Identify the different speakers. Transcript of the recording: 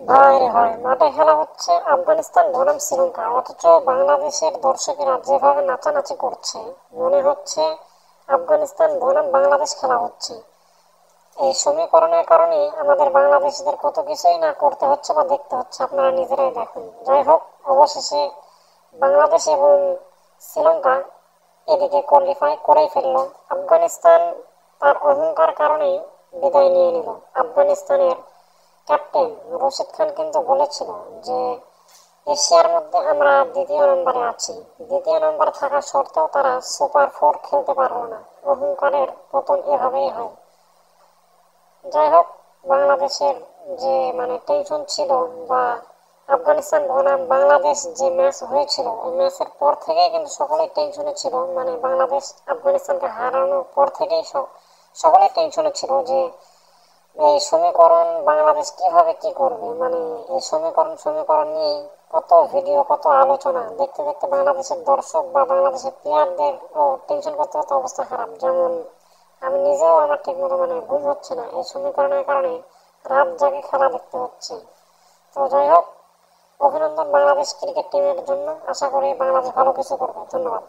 Speaker 1: ভাই হয় মাঠে খেলা হচ্ছে আফগানিস্তান বনাম শ্রীলঙ্কা, অথচ বাংলাদেশের দর্শকেরা যেভাবে নাচানাচি করছে মনে হচ্ছে আফগানিস্তান বনাম বাংলাদেশ খেলা হচ্ছে। এই সমীকরণের কারণে আমাদের বাংলাদেশিদের কত কিছুই না করতে হচ্ছে বা দেখতে হচ্ছে, আপনারা নিজেরাই দেখুন। যাই হোক, অবশেষে বাংলাদেশ এবং শ্রীলঙ্কা এদিকে কোয়ালিফাই করেই ফেললো। আফগানিস্তান তার অহংকার কারণেই বিদায় নিয়ে নিল। আফগানিস্তানের ক্যাপ্টেন রশিদ খান কিন্তু বলেছিল যে এশিয়ার মধ্যে আমরা দ্বিতীয় নম্বরে আছি, দ্বিতীয় নম্বর থাকা সত্ত্বেও তারা সুপার 4 খেলতে পারলো না। অহংকারের পতন এভাবেই হয়। যাই হোক, বাংলাদেশের যে টেনশন ছিল বা আফগানিস্তান বনাম বাংলাদেশ যে ম্যাচ হয়েছিল, ওই ম্যাচের পর থেকেই কিন্তু সকলেই টেনশনে ছিল। বাংলাদেশ আফগানিস্তানকে হারানোর পর থেকেই সকলেই টেনশনে ছিল যে এই সমীকরণ বাংলাদেশ কিভাবে কি করবে। এই সমীকরণ নিয়ে কত ভিডিও, কত আলোচনা দেখতে দেখতে বাংলাদেশের দর্শক বা বাংলাদেশের প্লেয়ারদের টেনশন করতে করতে অবস্থা খারাপ। যেমন আমি নিজেও, আমার ঠিক মতো ঘুম হচ্ছে না এই সমীকরণের কারণে, রাত জাগে খেলা দেখতে হচ্ছে। তো যাই হোক, অভিনন্দন বাংলাদেশ ক্রিকেট টিমের জন্য। আশা করি বাংলাদেশ ভালো কিছু করবে। ধন্যবাদ।